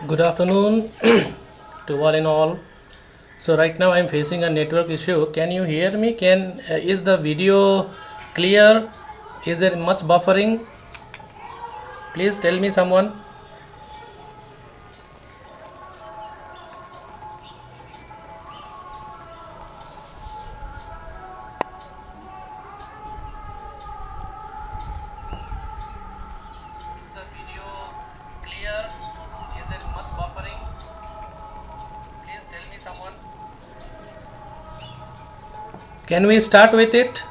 Good afternoon to one and all. So right now I'm facing a network issue. Can you hear me? Is the video clear? Is there much buffering? Please tell me someone. Is the video clear? Is there much buffering? Please tell me someone. Can we start with it?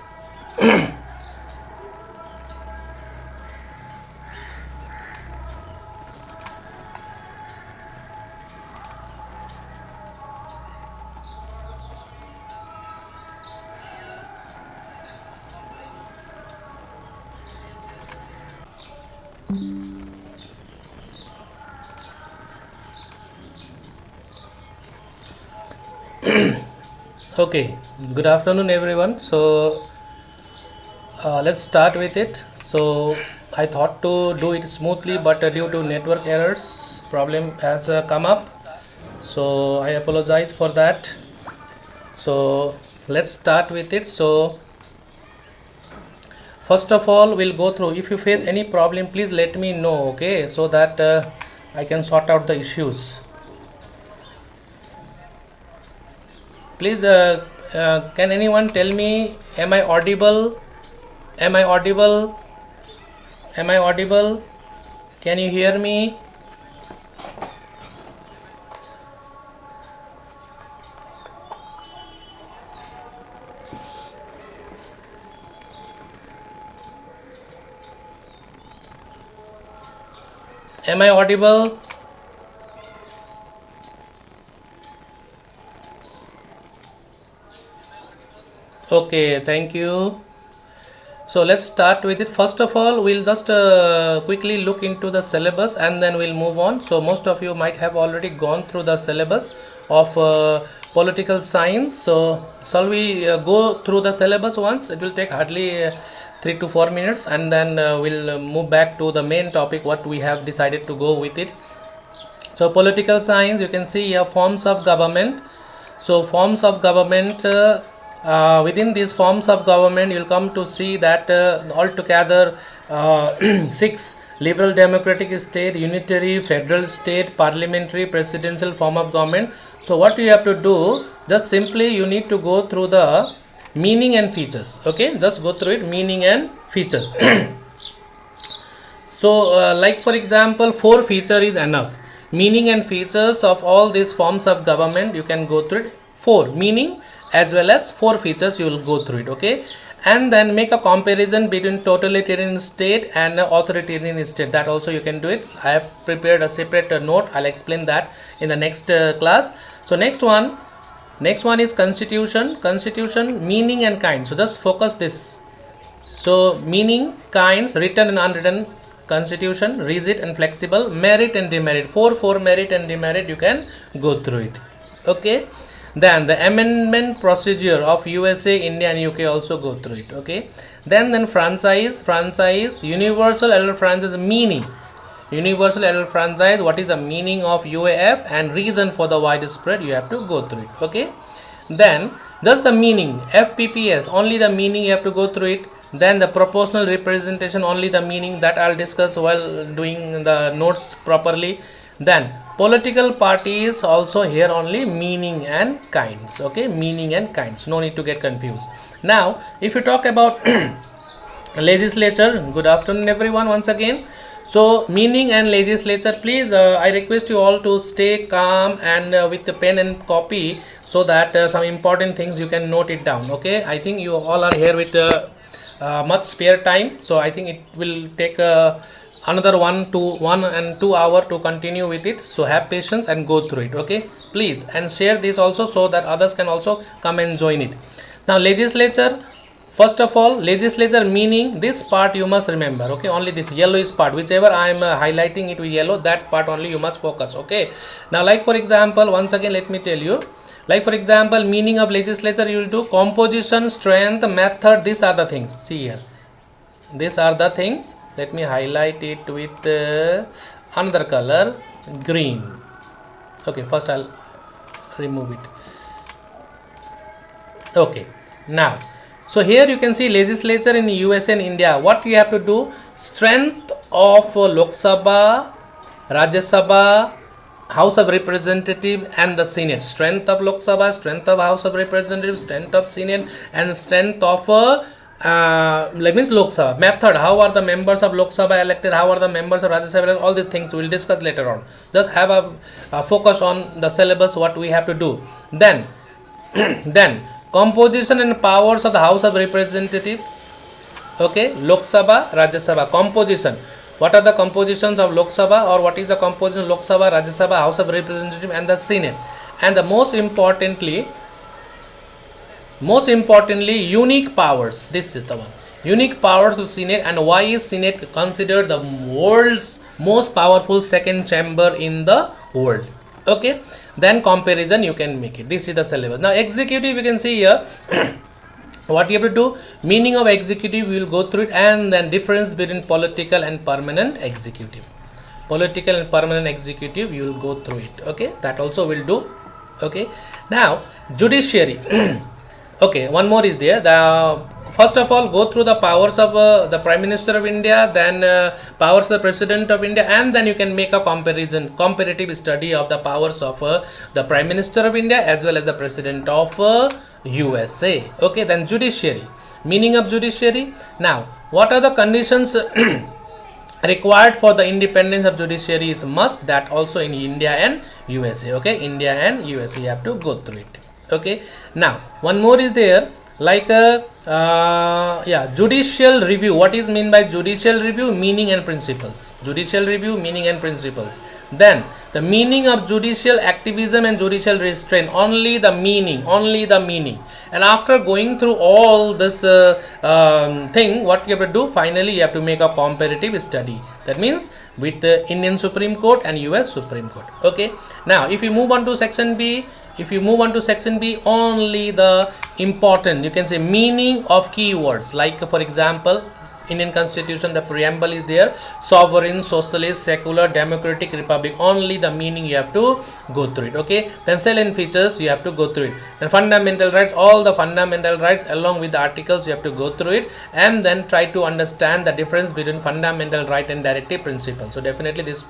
Okay, good afternoon everyone. So let's start with it. So I thought to do it smoothly, but due to network errors problem has come up, so I apologize for that. So let's start with it. So first of all, we'll go through. If you face any problem, please let me know, okay, so that I can sort out the issues. Please can anyone tell me, am I audible? Am I audible? Am I audible? Can you hear me? Am I audible? Okay, thank you. So let's start with it. First of all, we'll just quickly look into the syllabus and then we'll move on. So most of you might have already gone through the syllabus of political science. So shall we go through the syllabus once? It will take hardly 3 to 4 minutes, and then we'll move back to the main topic what we have decided to go with it. So political science, you can see here forms of government. So forms of government, within these forms of government you'll come to see that altogether 6: liberal democratic state, unitary, federal state, parliamentary, presidential form of government. So what you have to do, just simply you need to go through the meaning and features. Okay, just go through it, meaning and features. So like for example, 4 feature is enough. Meaning and features of all these forms of government, you can go through it. 4 meaning as well as 4 features, you will go through it. Okay, and then make a comparison between totalitarian state and authoritarian state. That also you can do it. I have prepared a separate note. I'll explain that in the next class. So next one is constitution. Constitution, meaning and kind. So just focus this. So meaning, kinds, written and unwritten. Constitution, rigid and flexible, merit and demerit. 4 merit and demerit, you can go through it. Okay, then the amendment procedure of USA, India and UK, also go through it. Okay, then franchise, universal adult franchise meaning. Universal adult franchise, what is the meaning of UAF and reason for the widespread, you have to go through it. Okay, then just the meaning, FPPS, only the meaning you have to go through it. Then the proportional representation, only the meaning, that I'll discuss while doing the notes properly. Then political parties, also here only meaning and kinds. Okay, meaning and kinds, no need to get confused. Now if you talk about legislature, good afternoon everyone once again. So meaning and legislature, please I request you all to stay calm and with the pen and copy, so that some important things you can note it down. Okay, I think you all are here with much spare time, so I think it will take another 1 and 2 hour to continue with it. So have patience and go through it. Okay, please, and share this also so that others can also come and join it. Now legislature, first of all, legislature meaning, this part you must remember. Okay, only this yellowish part, whichever I am highlighting it with yellow, that part only you must focus. Okay, now like for example, once again let me tell you, Like for example, meaning of legislature, you will do composition, strength, method. These are the things. See here. These are the things. Let me highlight it with another color, green. Okay, first I'll remove it. Okay, now so here you can see legislature in USA and India. What you have to do, strength of Lok Sabha, Rajya Sabha, House of Representative and the Senate. Strength of Lok Sabha, strength of House of Representative, strength of Senate and strength of like means Lok Sabha. Method, how are the members of Lok Sabha elected, how are the members of Rajya Sabha elected, all these things we will discuss later on. Just have a focus on the syllabus, what we have to do. Then then composition and powers of the House of Representative. Okay, Lok Sabha, Rajya Sabha. Composition. What are the compositions of Lok Sabha, or what is the composition of Lok Sabha, Rajya Sabha, House of Representative and the Senate? And the most importantly, unique powers. This is the one. Unique powers of Senate, and why is Senate considered the world's most powerful second chamber in the world? Okay, then comparison you can make it. This is the syllabus. Now executive, you can see here what you have to do, meaning of executive we will go through it, and then difference between political and permanent executive. Political and permanent executive you will go through it. Okay, that also will do. Okay, now judiciary. Okay, one more is there. The first of all, go through the powers of the Prime Minister of India, then powers of the President of India, and then you can make a comparative study of the powers of the Prime Minister of India as well as the President of USA. Okay, then judiciary, meaning of judiciary. Now, what are the conditions required for the independence of judiciary is must, that also in India and USA. Okay, India and USA, you have to go through it. Okay, now one more is there, like judicial review. What is mean by judicial review? Meaning and principles. Judicial review, meaning and principles. Then the meaning of judicial activism and judicial restraint. Only the meaning. And after going through all this thing, what you have to do, finally you have to make a comparative study. That means with the Indian Supreme Court and US Supreme Court. Okay, now if you move on to section B, only the important, you can say, meaning of keywords, like for example Indian Constitution, the preamble is there, sovereign, socialist, secular, democratic, republic. Only the meaning you have to go through it. Okay, then salient features you have to go through it, and fundamental rights, all the fundamental rights along with the articles you have to go through it, and then try to understand the difference between fundamental right and directive principles. So definitely this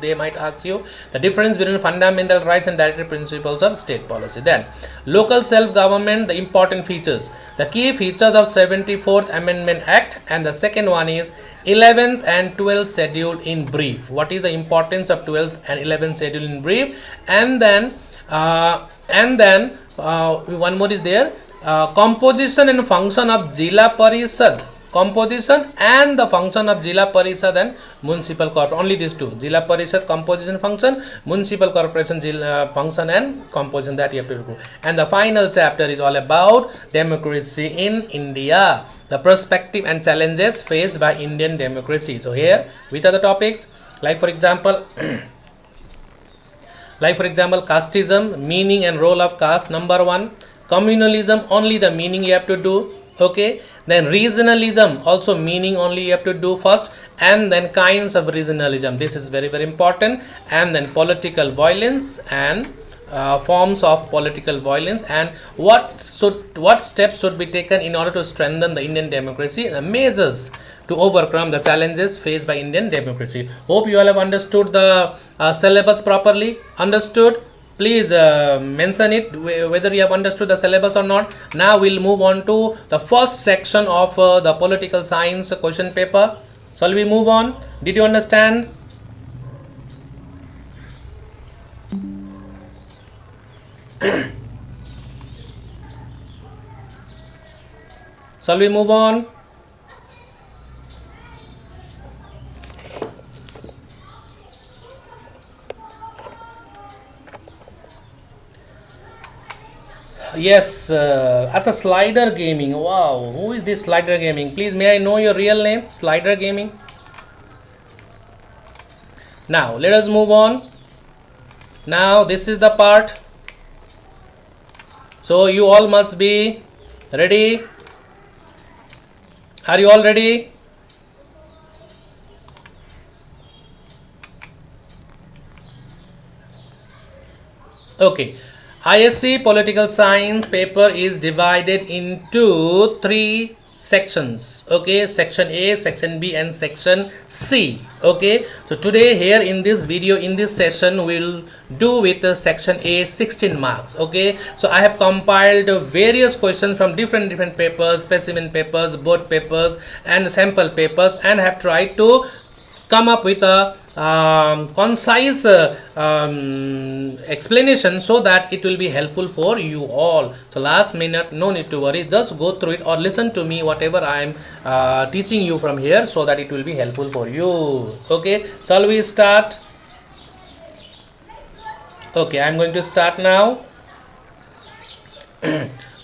they might ask you the difference between fundamental rights and directive principles of state policy. Then local self-government, the important features, the key features of 74th Amendment Act, and the second one is 11th and 12th schedule in brief. What is the importance of 12th and 11th schedule in brief? And then one more is there, composition and function of Jila Parishad. Composition and the function of Jila Parishad and Municipal Corporation. Only these two. Jila Parishad composition function, Municipal Corporation function and composition, that you have to do. And the final chapter is all about democracy in India, the perspective and challenges faced by Indian democracy. So here, which are the topics? Like for example, casteism, meaning and role of caste. Number 1, communalism, only the meaning you have to do. Okay, then regionalism, also meaning only you have to do first, and then kinds of regionalism. This is very important. And then political violence and forms of political violence, and what steps should be taken in order to strengthen the Indian democracy, and measures to overcome the challenges faced by Indian democracy. Hope you all have understood the syllabus properly. Understood? Please mention it whether you have understood the syllabus or not. Now we'll move on to the first section of the political science question paper. Shall we move on? Did you understand? Shall we move on? Yes, that's a Slider Gaming. Wow, who is this Slider Gaming? Please, may I know your real name? Slider Gaming. Now, let us move on. Now, this is the part. So, you all must be ready. Are you all ready? Okay, ISC political science paper is divided into three sections. Okay, section A, section B, and section C. Okay, so today here in this video, in this session, we'll do with section A 16 marks. Okay, so I have compiled various questions from different papers, specimen papers, board papers, and sample papers, and have tried to come up with a concise explanation so that it will be helpful for you all. So last minute, no need to worry, just go through it or listen to me whatever I am teaching you from here, so that it will be helpful for you. Okay, shall we start? Okay, I am going to start now.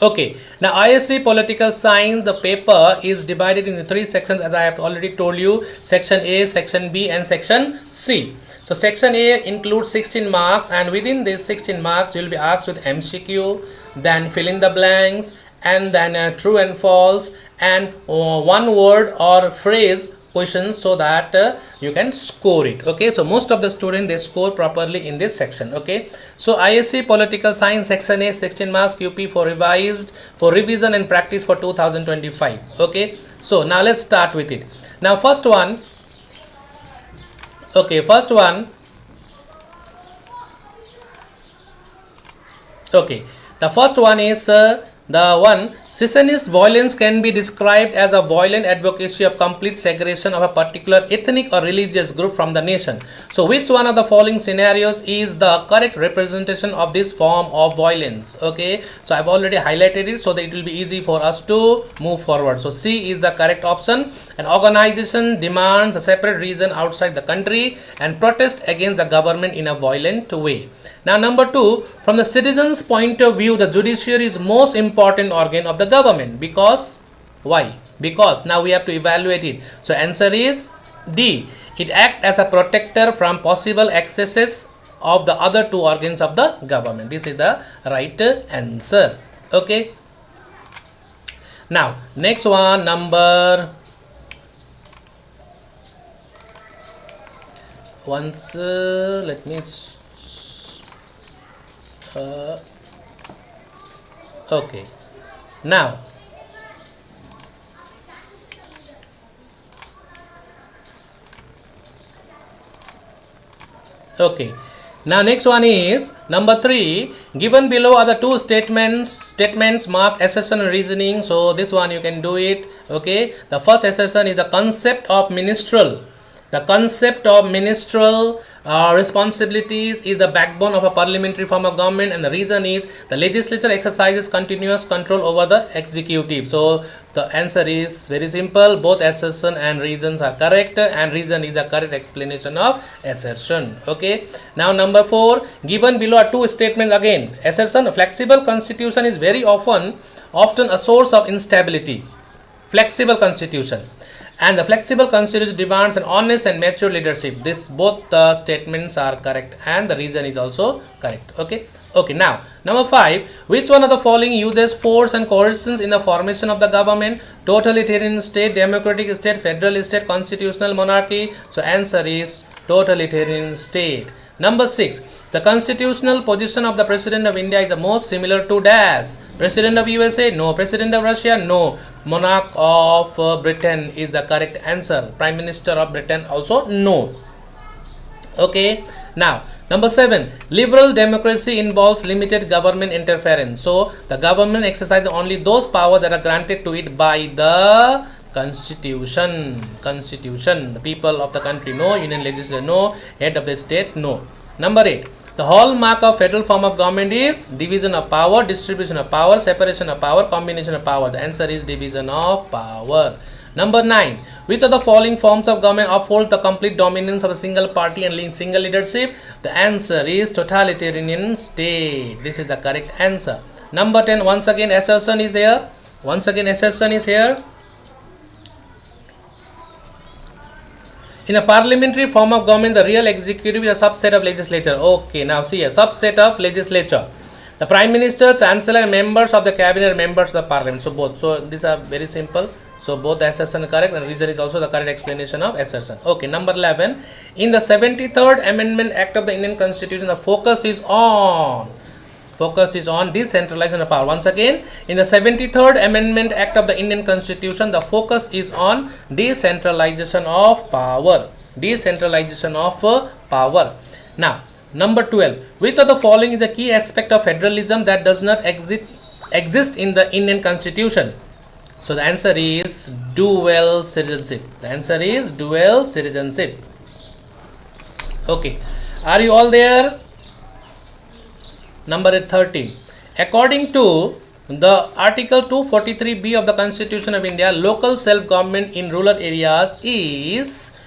Okay, now ISC political science, the paper is divided into three sections, as I have already told you: section A, section B, and section C. So section A includes 16 marks, and within this 16 marks you will be asked with MCQ, then fill in the blanks, and then true and false, and one word or phrase questions, so that you can score it. Okay, so most of the students, they score properly in this section. Okay, so ISC political science section A 16 marks QP for revision and practice for 2025. Okay, so now let's start with it. Now first one. Okay, the first one is the one: secessionist violence can be described as a violent advocacy of complete segregation of a particular ethnic or religious group from the nation. So which one of the following scenarios is the correct representation of this form of violence? Okay, so I've already highlighted it so that it will be easy for us to move forward. So C is the correct option. An organization demands a separate region outside the country and protest against the government in a violent way. Now number 2, from the citizens' point of view, the judiciary is most important organ of the government. Because why? Because now we have to evaluate it. So answer is D. It acts as a protector from possible excesses of the other two organs of the government. This is the right answer. Okay. Now next one, number once let me okay, now okay, now next one is number 3. Given below are the two statements marked assertion and reasoning. So this one you can do it. Okay, the first assertion is the concept of ministerial responsibilities is the backbone of a parliamentary form of government, and the reason is the legislature exercises continuous control over the executive. So the answer is very simple, both assertion and reasons are correct, and reason is the correct explanation of assertion. Okay, now number 4, given below are two statements. Again, assertion: flexible constitution is very often a source of instability. Flexible constitution. And the flexible constitution demands an honest and mature leadership. This both the statements are correct, and the reason is also correct. Okay. Okay. Now number 5. Which one of the following uses force and coercion in the formation of the government? Totalitarian state, democratic state, federal state, constitutional monarchy. So answer is totalitarian state. Number 6. The constitutional position of the President of India is the most similar to dash. President of USA? No. President of Russia? No. Monarch of Britain is the correct answer. Prime Minister of Britain also no. Okay. Now number 7. Liberal democracy involves limited government interference. So the government exercises only those powers that are granted to it by the Constitution. The people of the country no. Union legislature no. Head of the state no. Number 8. The hallmark of federal form of government is division of power, distribution of power, separation of power, combination of power. The answer is division of power. Number 9. Which of the following forms of government upholds the complete dominance of a single party and single leadership? The answer is totalitarian state. This is the correct answer. Number 10. Once again assertion is here. In a parliamentary form of government, the real executive is a subset of legislature. Okay, now see a subset of legislature. The Prime Minister, Chancellor, and members of the cabinet, members of the parliament. So both. So these are very simple. So both assertion correct, and reason is also the correct explanation of assertion. Okay, number 11. In the 73rd Amendment Act of the Indian Constitution, the focus is on Focus is on decentralization of power. Once again, in the 73rd Amendment Act of the Indian Constitution, the focus is on decentralization of power. Decentralization of power. Now, number 12. Which of the following is the key aspect of federalism that does not exist in the Indian Constitution? So the answer is dual citizenship. The answer is dual citizenship. Okay. Are you all there? Number 13. According to the Article 243B of the Constitution of India, local self-government in rural areas is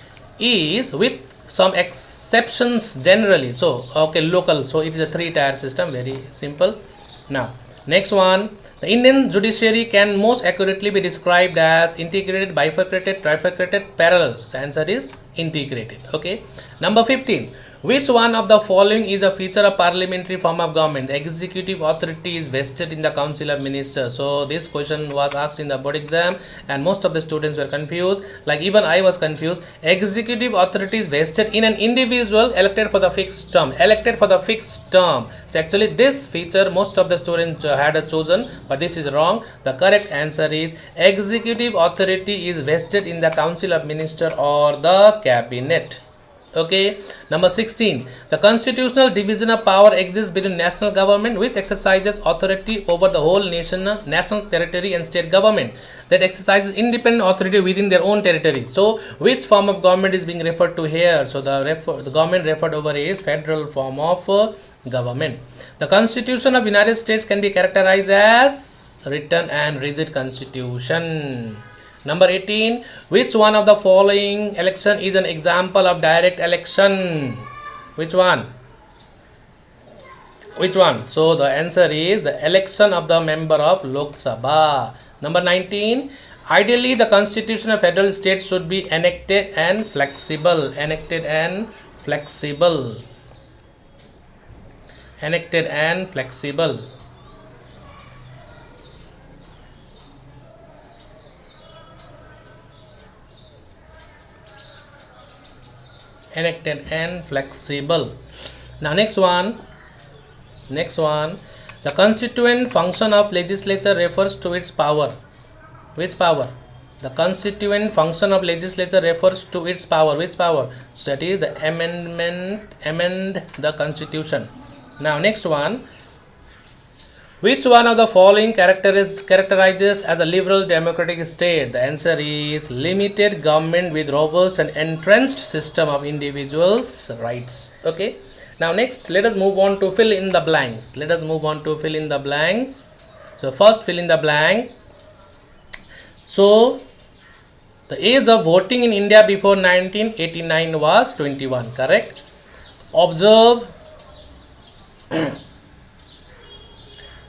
with some exceptions generally. So, okay, local. So, it is a three-tier system. Very simple. Now, next one. The Indian judiciary can most accurately be described as integrated, bifurcated, trifurcated, parallel. The answer is integrated. Okay. Number 15. Which one of the following is a feature of parliamentary form of government? The executive authority is vested in the Council of Ministers. So this question was asked in the board exam and most of the students were confused. Like even I was confused. Executive authority is vested in an individual elected for the fixed term. Elected for the fixed term. So actually this feature most of the students had chosen, but this is wrong. The correct answer is executive authority is vested in the Council of Ministers or the cabinet. Okay. Number 16. The constitutional division of power exists between national government, which exercises authority over the whole nation, national territory, and state government that exercises independent authority within their own territory. So, which form of government is being referred to here? So, the government referred over is federal form of government. The Constitution of United States can be characterized as written and rigid constitution. Number 18. Which one of the following election is an example of direct election? Which one? Which one? So the answer is the election of the member of Lok Sabha. Number 19. Ideally, the constitution of federal states should be enacted and flexible. Enacted and flexible. Enacted and flexible. Enacted and flexible. Now next one. The constituent function of legislature refers to its power. Which power? The constituent function of legislature refers to its power. Which power? So that is the amend the constitution. Now next one. Which one of the following characterizes as a liberal democratic state? The answer is limited government with robust and entrenched system of individuals' rights. Okay. Now next, let us move on to fill in the blanks. So first fill in the blank. So the age of voting in India before 1989 was 21. Correct. Observe.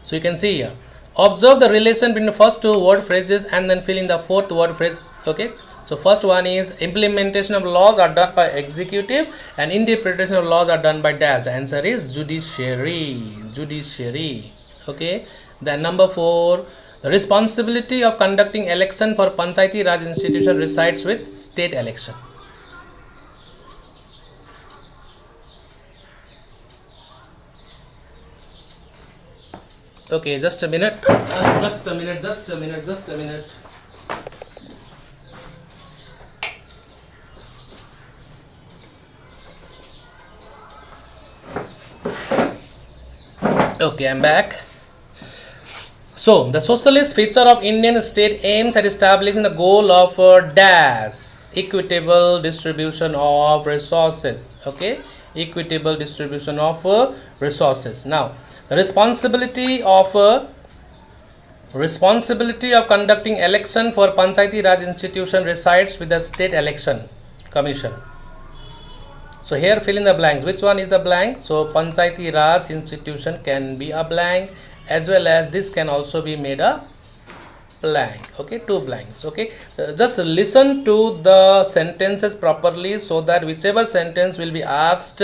So you can see here, observe the relation between the first two word phrases and then fill in the fourth word phrase. Okay. So first one is implementation of laws are done by executive and interpretation of laws are done by dash. The answer is judiciary. Okay. Then number 4, the responsibility of conducting election for Panchayati Raj institution resides with state election. Okay, just a minute. Okay, I'm back. So, the socialist feature of Indian state aims at establishing the goal of dash equitable distribution of resources. Okay, equitable distribution of resources. Now, the responsibility of conducting election for Panchayati Raj institution resides with the State Election Commission. So here fill in the blanks. Which one is the blank? So Panchayati Raj institution can be a blank, as well as this can also be made a blank. Okay, 2 blanks. Okay, just listen to the sentences properly so that whichever sentence will be asked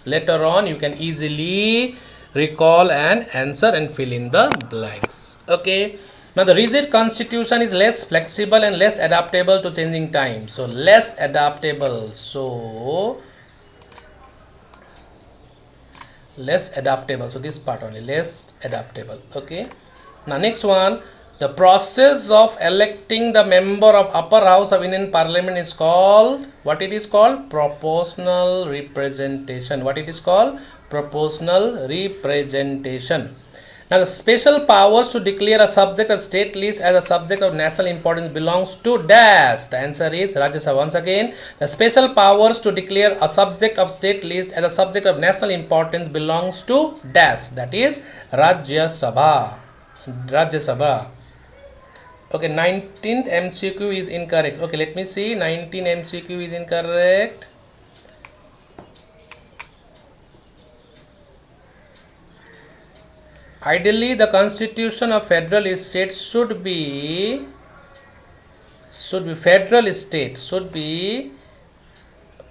later on, you can easily recall and answer and fill in the blanks. Okay. Now the rigid constitution is less flexible and less adaptable to changing time. So less adaptable. So less adaptable. So this part only, less adaptable. Okay. Now next one, the process of electing the member of upper house of Indian Parliament is called, what it is called? Proportional representation. What it is called? Proportional representation. Now the special powers to declare a subject of state list as a subject of national importance belongs to dash. The answer is Rajya Sabha. Once again, the special powers to declare a subject of state list as a subject of national importance belongs to dash. That is Rajya Sabha. Rajya Sabha. Okay, 19th MCQ is incorrect. Okay, let me see. 19 MCQ is incorrect. Ideally, the constitution of federal state should be federal state should be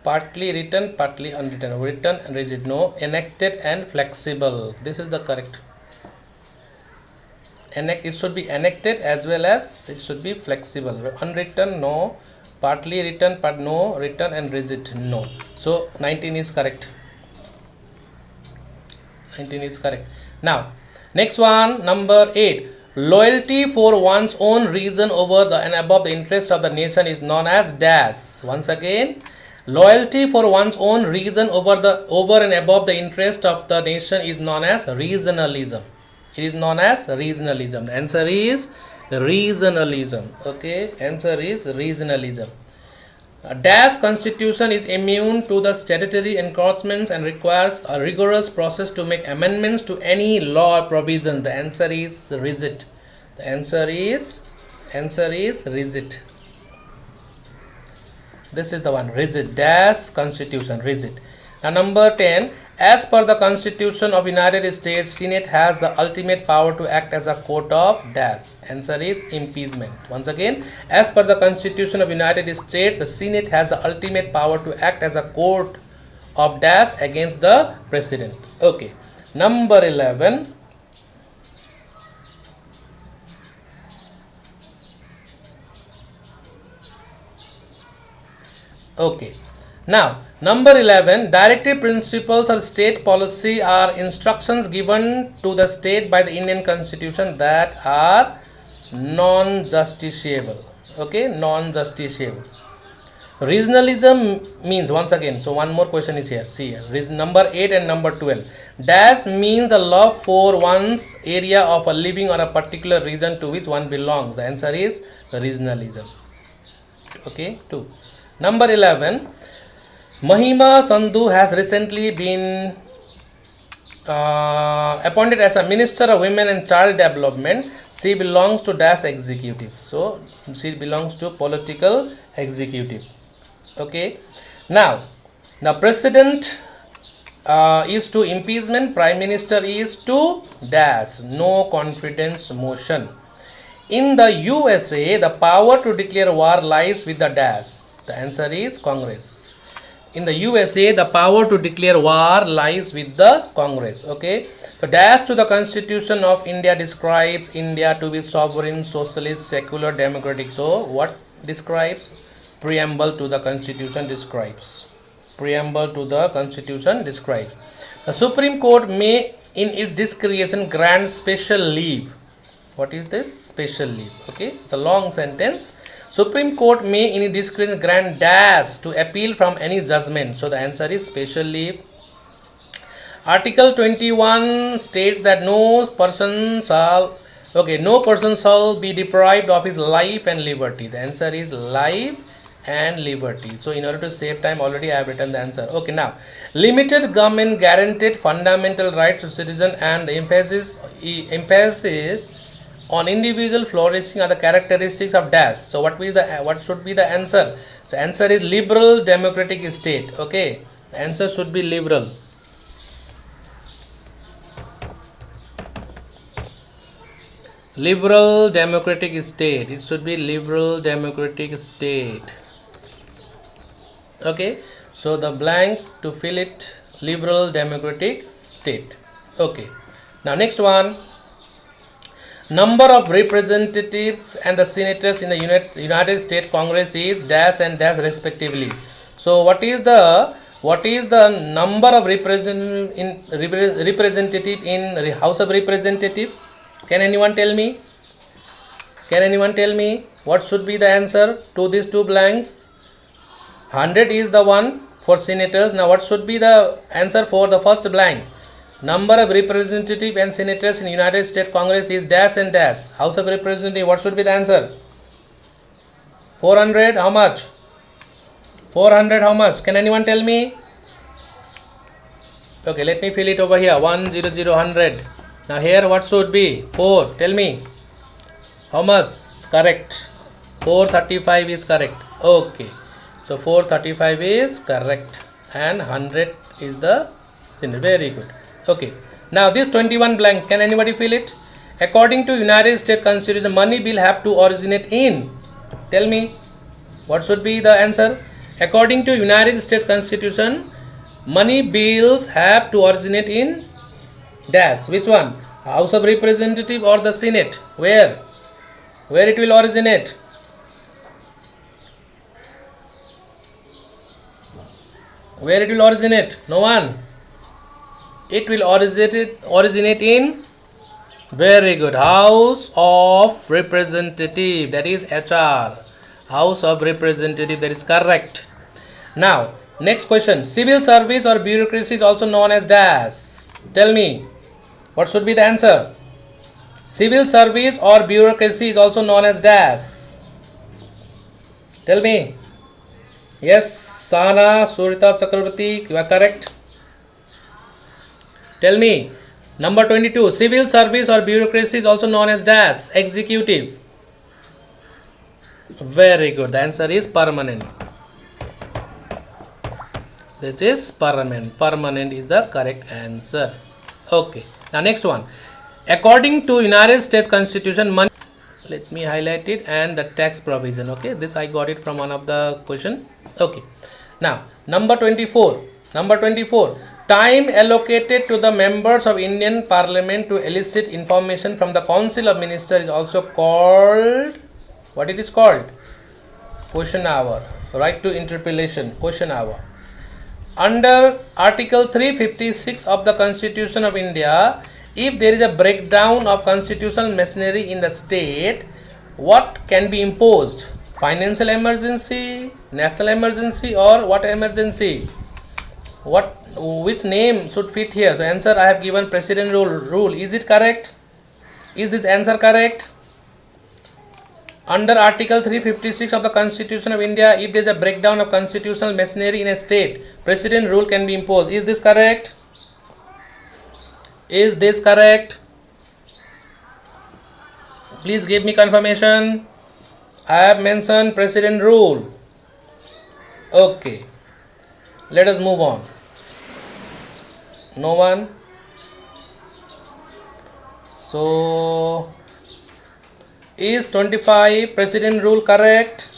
partly written, partly unwritten, written and rigid, no, enacted and flexible. This is the correct. It should be enacted as well as it should be flexible. Unwritten, no. Partly written, but no. Written and rigid, no. So 19 is correct. 19 is correct. Now next one, number 8. Loyalty for one's own reason over the and above the interest of the nation is known as dash. Once again, loyalty for one's own reason over and above the interest of the nation is known as regionalism. It is known as regionalism. The answer is regionalism. Okay, answer is regionalism. A dash constitution is immune to the statutory encroachments and requires a rigorous process to make amendments to any law or provision. The answer is rigid. The answer is rigid. This is the one, rigid. Dash constitution, rigid. Now number 10, as per the Constitution of United States, Senate has the ultimate power to act as a court of dash. Answer is impeachment. Once again, as per the Constitution of United States, the Senate has the ultimate power to act as a court of dash against the president. Okay. Number 11. Okay. Now, number 11, directive principles of state policy are instructions given to the state by the Indian Constitution that are non-justiciable. Okay, non-justiciable. Regionalism means, once again, so one more question is here. See here, number 8 and number 12. Dash means the love for one's area of a living or a particular region to which one belongs. The answer is regionalism. Okay, 2. Number 11. Mahima Sandhu has recently been appointed as a Minister of Women and Child Development. She belongs to dash executive. So she belongs to political executive. Okay. Now President is to impeachment. Prime Minister is to dash no confidence motion. In the USA, the power to declare war lies with the dash. The answer is Congress. In the USA, the power to declare war lies with the Congress. Okay. So dash to the Constitution of India describes India to be sovereign, socialist, secular, democratic. So what describes? Preamble to the Constitution describes. Preamble to the Constitution describes. The Supreme Court may, in its discretion, grant special leave. What is this? Special leave. Okay. It's a long sentence. Supreme Court may in its discretion grant dash to appeal from any judgment. So the answer is special leave. Article 21 states that no person shall be deprived of his life and liberty. The answer is life and liberty. So in order to save time, already I have written the answer. Okay, now limited government guaranteed fundamental rights to citizen and the emphasis on individual flourishing are the characteristics of dash. So what should be the answer? The answer is liberal democratic state. Okay, the answer should be liberal. Liberal democratic state. It should be liberal democratic state. Okay, so the blank to fill it, liberal democratic state. Okay, now next one. Number of representatives and the senators in the United States Congress is dash and dash respectively. So what is the What is the number of representative in House of Representative? Can anyone tell me? Can anyone tell me what should be the answer to these two blanks? 100 is the one for senators. Now what should be the answer for the first blank? Number of representative and senators in United States Congress is dash and dash. House of Representative, what should be the answer? 400, how much? 400, how much? Can anyone tell me? Okay, let me fill it over here. 100, 100. Now here what should be? 4. Tell me. How much? Correct. 435 is correct. Okay. So 435 is correct. And 100 is the sin. Very good. Okay. Now this 21 blank. Can anybody fill it? According to United States Constitution, money bill have to originate in. Tell me. What should be the answer? According to United States Constitution, money bills have to originate in dash. Which one? House of Representative or the Senate? Where? Where it will originate? Where it will originate? No one. It will originate in, very good, House of Representative, that is HR. House of Representative, that is correct. Now, next question. Civil service or bureaucracy is also known as dash. Tell me, what should be the answer? Civil service or bureaucracy is also known as dash. Tell me. Yes, Sana, Surita Chakrabarti, you are correct. Tell me. Number 22. Civil service or bureaucracy is also known as dash. Executive. Very good. The answer is permanent. This is permanent. Permanent is the correct answer. Okay. Now next one. According to United States Constitution, money. Let me highlight it, and the tax provision. Okay. This I got it from one of the question. Okay. Now number 24. Number 24. Time allocated to the members of Indian Parliament to elicit information from the Council of Ministers is also called, what it is called? Question hour. Right to interpellation. Question hour. Under Article 356 of the Constitution of India, if there is a breakdown of constitutional machinery in the state, what can be imposed? Financial emergency, national emergency, or what emergency? Which name should fit here? So answer I have given President rule. Is it correct? Is this answer correct? Under Article 356 of the Constitution of India, if there is a breakdown of constitutional machinery in a state, President rule can be imposed. Is this correct? Is this correct? Please give me confirmation. I have mentioned President rule. Okay. Let us move on. No one? So, is 25 President rule correct?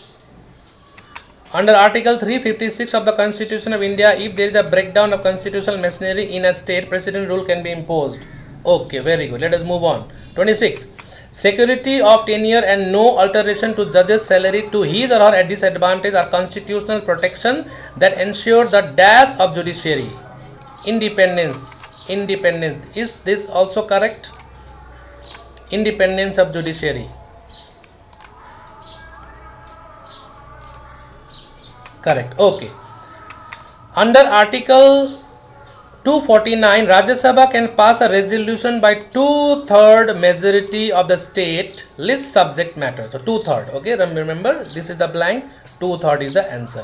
Under Article 356 of the Constitution of India, if there is a breakdown of constitutional machinery in a state, President rule can be imposed. Okay, very good. Let us move on. 26. Security of tenure and no alteration to judge's salary to his or her disadvantage are constitutional protection that ensure the dash of judiciary. Independence. Independence. Is this also correct? Independence of judiciary. Correct. Okay. Under Article 249, Rajya Sabha can pass a resolution by 2/3 majority of the state list subject matter. So 2/3. Okay. Remember, this is the blank. 2/3 is the answer.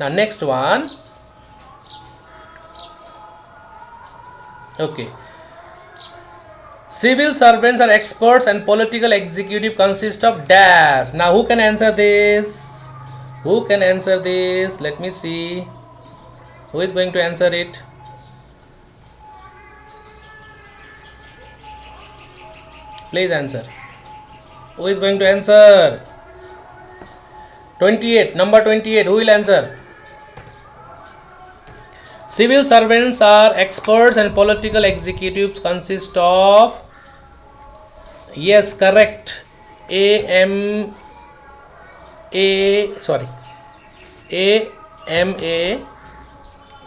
Now next one. Okay. Civil servants are experts and political executive consist of dash. Now who can answer this? Who can answer this? Let me see. Who is going to answer it? Please answer. Who is going to answer? 28. Number 28. Who will answer? Civil servants are experts and political executives consist of, yes, correct, AMA,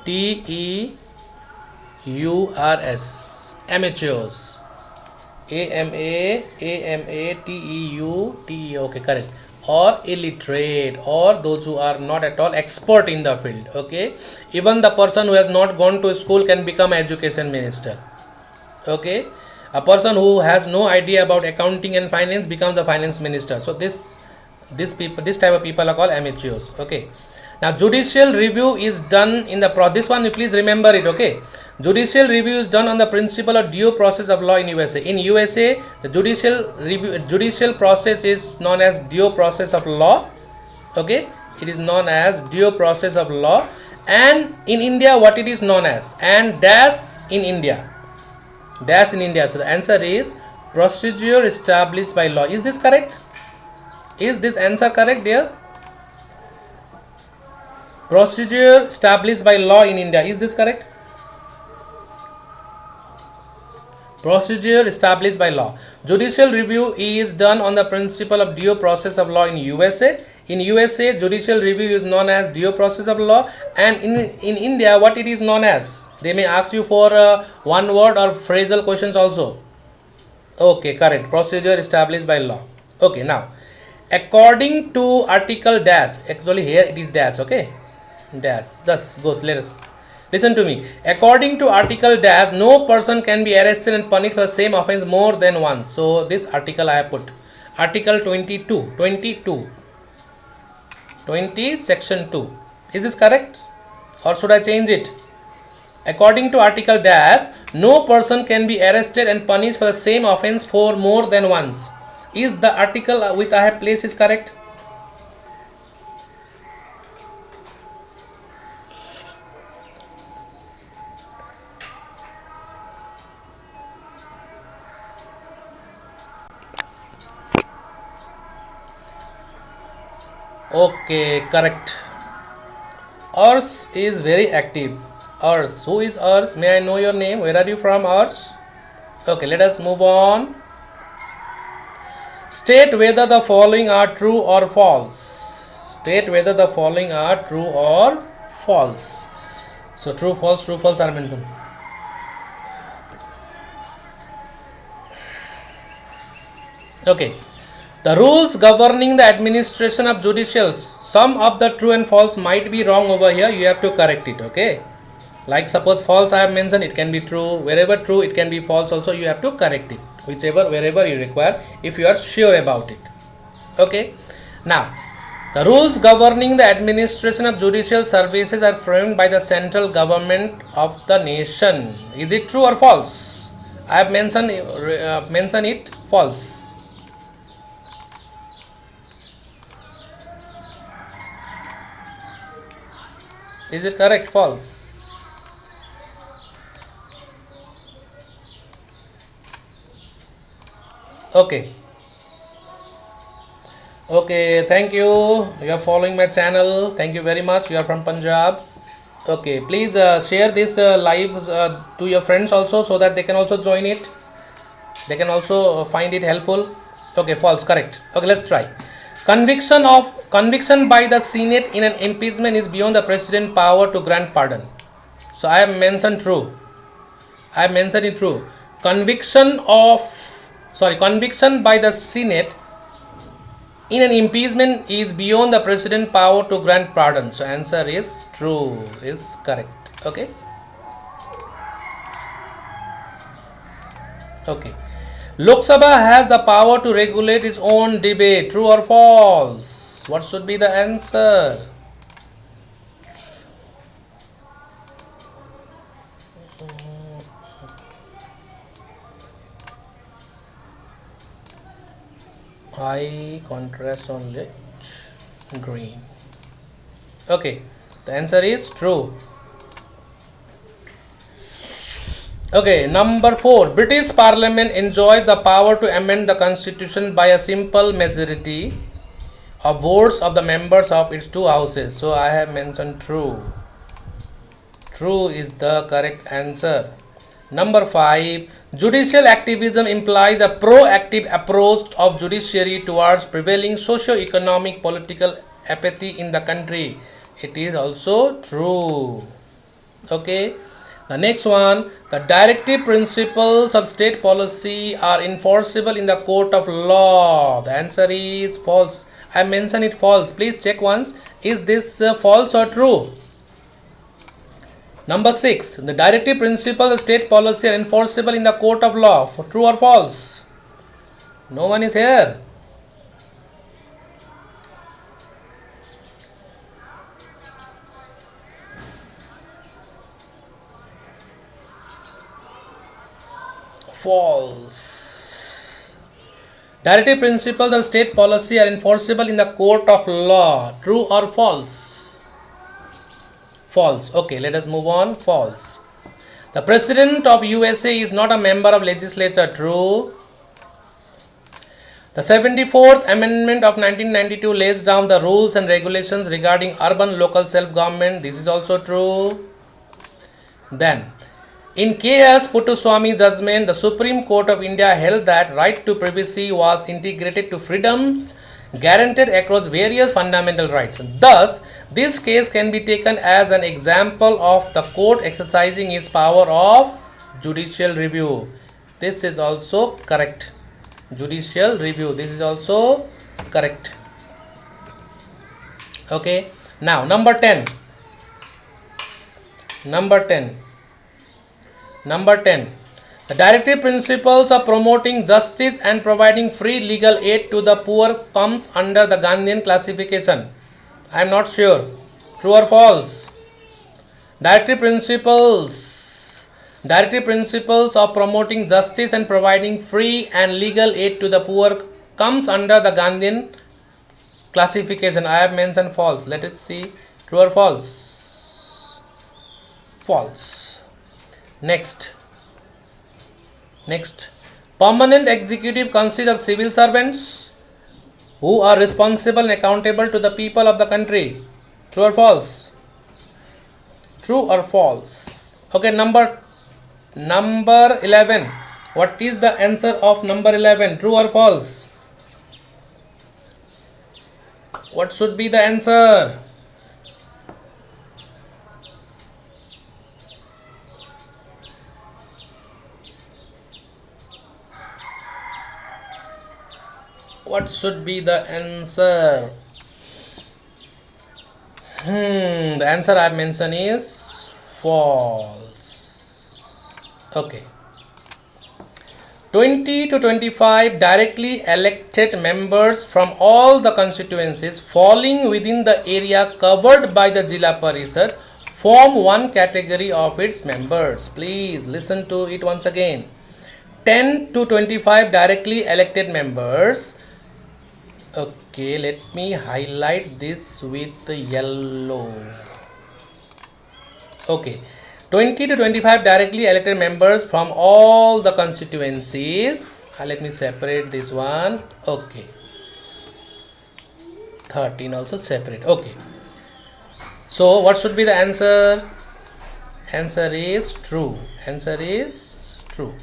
T-E-U-R-S. Amateurs. A-M-A-T-E-U-T-E. Okay, correct. Or illiterate, or those who are not at all expert in the field. Okay, even the person who has not gone to school can become education minister. Okay, a person who has no idea about accounting and finance becomes the finance minister. So this type of people are called amateurs. Okay, now judicial review is done in the this one you please remember it. Okay, judicial review is done on the principle of due process of law in USA. In USA, the judicial process is known as due process of law. Okay, it is known as due process of law. And in India, what it is known as, and dash in India. Dash in India. So the answer is procedure established by law. Is this correct? Is this answer correct, dear? Procedure established by law in India. Is this correct? Procedure established by law. Judicial review is done on the principle of due process of law in USA. In USA, judicial review is known as due process of law. And in India, what it is known as? They may ask you for one word or phrasal questions also. Okay, correct. Procedure established by law. Okay, now, according to article dash, actually here it is dash, okay? Dash, just go, let us listen to me. According to article dash, no person can be arrested and punished for the same offense more than once. So this article I have put, article 20 section 2. Is this correct, or should I change it? According to article dash, no person can be arrested and punished for the same offense for more than once. Is the article which I have placed is correct? Okay, correct. Urs is very active. Urs, who is Urs? May I know your name? Where are you from, Urs? Okay, let us move on. State whether the following are true or false. State whether the following are true or false. So true, false are meant to. Okay. The rules governing the administration of judicials, some of the true and false might be wrong over here. You have to correct it. Okay. Like suppose false I have mentioned, it can be true. Wherever true, it can be false also. You have to correct it. Wherever you require, if you are sure about it. Okay. Now, the rules governing the administration of judicial services are framed by the central government of the nation. Is it true or false? I have mentioned it false. Is it correct? False. Okay. Okay, thank you. You are following my channel. Thank you very much. You are from Punjab. Okay, please share this live to your friends also, so that they can also join it. They can also find it helpful. Okay, false, correct. Okay, let's try. Conviction by the Senate in an impeachment is beyond the president's power to grant pardon. So I have mentioned true. I have mentioned it true. Conviction by the Senate in an impeachment is beyond the president's power to grant pardon. So answer is true, is correct. Okay. Okay. Lok Sabha has the power to regulate its own debate. True or false? What should be the answer? High contrast on rich green. Okay, the answer is true. Okay, number 4. British Parliament enjoys the power to amend the constitution by a simple majority of votes of the members of its two houses. So I have mentioned true. True is the correct answer. Number 5. Judicial activism implies a proactive approach of judiciary towards prevailing socio-economic political apathy in the country. It is also true. Okay. The next one, the directive principles of state policy are enforceable in the court of law. The answer is false. I mentioned it false. Please check once. Is this false or true? Number 6, the directive principles of state policy are enforceable in the court of law. For true or false? No one is here. False. Directive principles of state policy are enforceable in the court of law. True or false? False. Okay, let us move on. False. The President of USA is not a member of legislature. True. The 74th Amendment of 1992 lays down the rules and regulations regarding urban local self-government. This is also true. Then, in K.S. Puttaswamy judgment, the Supreme Court of India held that right to privacy was integrated to freedoms guaranteed across various fundamental rights. Thus, this case can be taken as an example of the court exercising its power of judicial review. This is also correct. Judicial review. This is also correct. Okay. Now, number 10. Number 10. The directive principles of promoting justice and providing free legal aid to the poor comes under the Gandhian classification. I am not sure. True or false? Directive principles of promoting justice and providing free and legal aid to the poor comes under the Gandhian classification. I have mentioned false. Let us see. True or false? False. Next, permanent executive consists of civil servants who are responsible and accountable to the people of the country. True or false? True or false? Okay, number 11. What is the answer of number 11? True or false? What should be the answer? What should be the answer? The answer I have mentioned is false. Okay. 20 to 25 directly elected members from all the constituencies falling within the area covered by the Jilla Parishad form one category of its members. Please listen to it once again. 10 to 25 directly elected members. Okay, let me highlight this with the yellow. Okay, 20 to 25 directly elected members from all the constituencies. Let me separate this one. Okay, 13 also separate. Okay, so what should be the answer? Answer is true. Answer is true.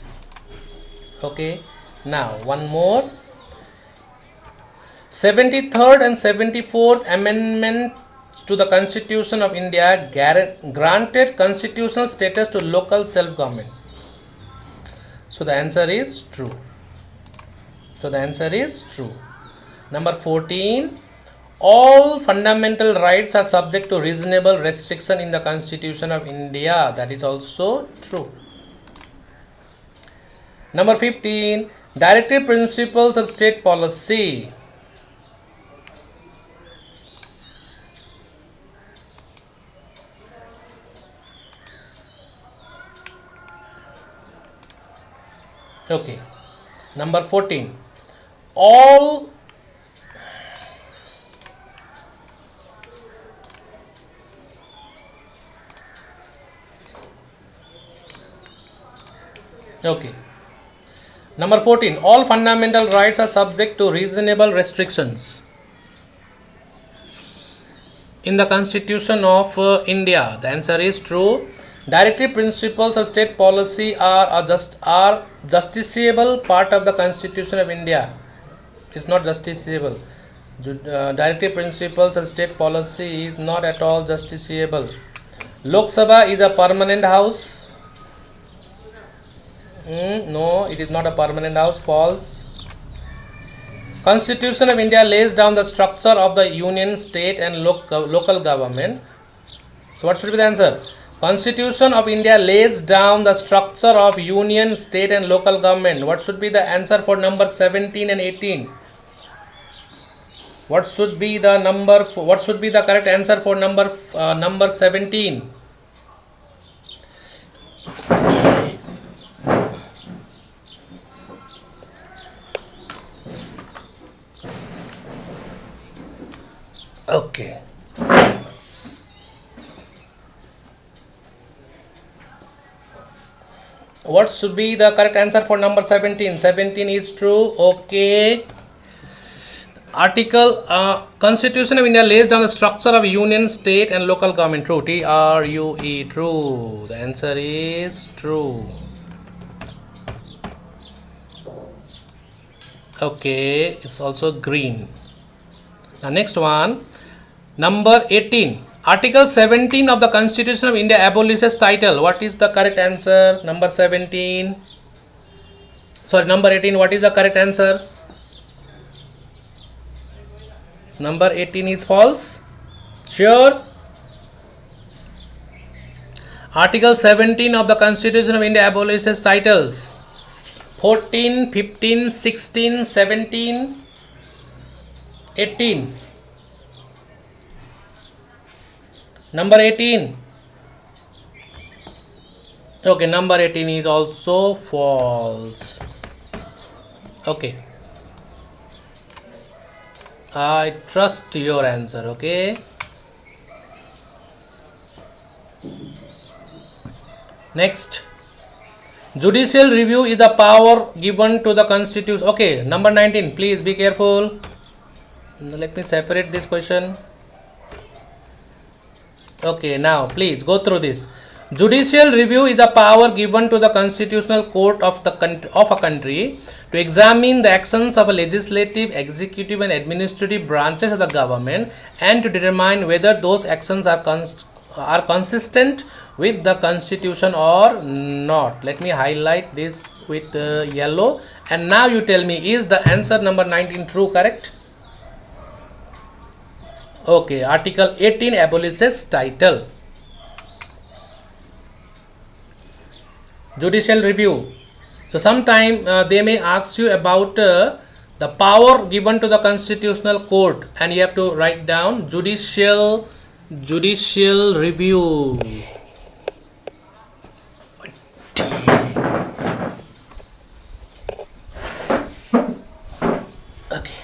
Okay, now one more. 73rd and 74th Amendment to the Constitution of India granted constitutional status to local self-government. So the answer is true. Number 14. All fundamental rights are subject to reasonable restriction in the Constitution of India. That is also true. Number 15. Directive principles of state policy. Okay. Number 14. All Okay. Number 14. All fundamental rights are subject to reasonable restrictions in the Constitution of India. The answer is true. Directive principles of state policy are justiciable part of the Constitution of India. It's not justiciable. Directive principles of state policy is not at all justiciable. Lok Sabha is a permanent house. No, it is not a permanent house. False. Constitution of India lays down the structure of the union, state and local government. So what should be the answer? Constitution of India lays down the structure of union, state and local government. What should be the answer for number 17 and 18? What should be the correct answer for number 17? Okay. What should be the correct answer for number 17? 17 is true. Okay. Article Constitution of India lays down the structure of union, state and local government. True. TRUE. True. The answer is true. Okay. It's also green. Now next one. Number 18. Article 17 of the Constitution of India abolishes title. What is the correct answer? Number 17. Sorry, number 18. What is the correct answer? Number 18 is false. Sure. Article 17 of the Constitution of India abolishes titles. 14, 15, 16, 17, 18. Number 18. Okay, number 18 is also false. Okay. I trust your answer. Okay. Next. Judicial review is the power given to the Constitution. Okay, number 19. Please be careful. Let me separate this question. Okay, now please go through this. Judicial review is the power given to the constitutional court of a country to examine the actions of a legislative, executive and administrative branches of the government and to determine whether those actions are consistent with the constitution or not. Let me highlight this with yellow. And now you tell me, is the answer number 19 true, correct? Okay, Article 18 abolishes title. Judicial review. So sometime they may ask you about the power given to the constitutional court, and you have to write down judicial review. Okay.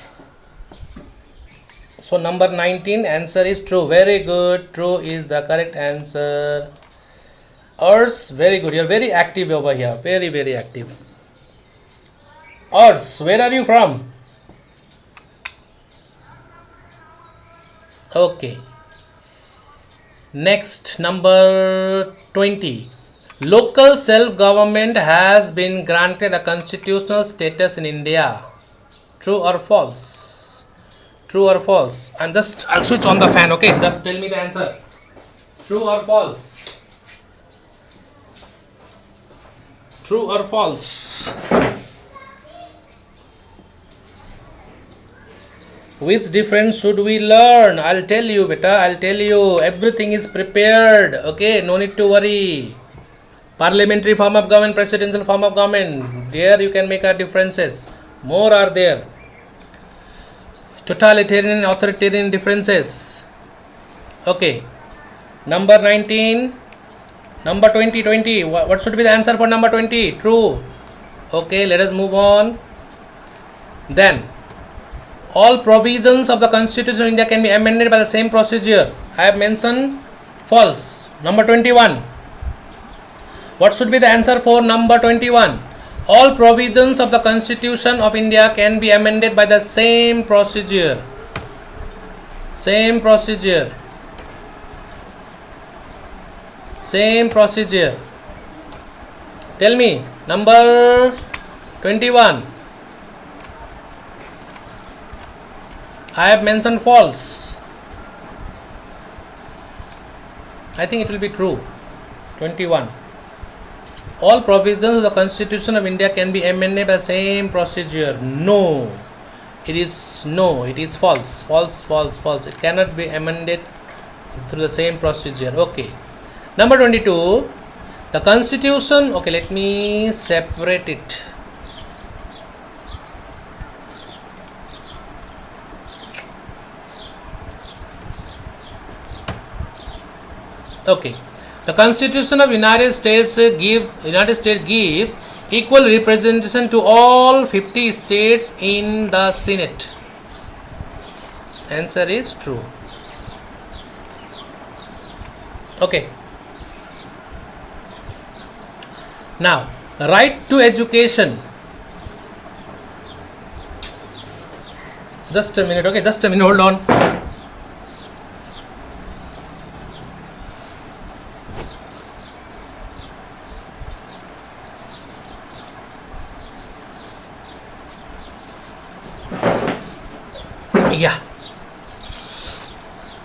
So number 19 answer is true. Very good. True is the correct answer. Urs, very good. You are very active over here. Very, very active. Urs, where are you from? Okay. Next, number 20. Local self-government has been granted a constitutional status in India. True or false? True or false? And I'll switch on the fan, okay? Just tell me the answer. True or false? True or false? Which difference should we learn? I'll tell you, beta. I'll tell you. Everything is prepared. Okay, no need to worry. Parliamentary form of government, presidential form of government. There you can make a differences. More are there. Totalitarian and authoritarian differences. Okay. Number 19. Number 20. What should be the answer for number 20? True. Okay, let us move on. Then, all provisions of the Constitution of India can be amended by the same procedure. I have mentioned false. Number 21. What should be the answer for number 21? All provisions of the Constitution of India can be amended by the same procedure. Same procedure. Same procedure. Tell me, number 21. I have mentioned false. I think it will be true. 21. All provisions of the Constitution of India can be amended by the same procedure. No. It is false. False. It cannot be amended through the same procedure. Okay. Number 22. The Constitution. Okay, let me separate it. Okay. The Constitution of United States gives equal representation to all 50 states in the Senate. Answer is true. Okay. Now, right to education. Just a minute. Okay, just a minute. Hold on. Yeah.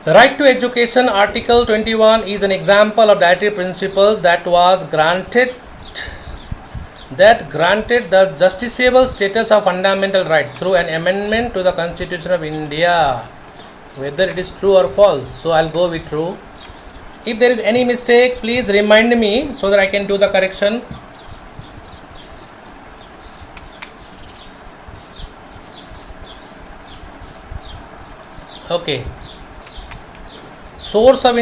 The right to education, Article 21, is an example of dietary principle that granted the justiciable status of fundamental rights through an amendment to the Constitution of India. Whether it is true or false. So I'll go with true. If there is any mistake, please remind me so that I can do the correction. Okay. Source of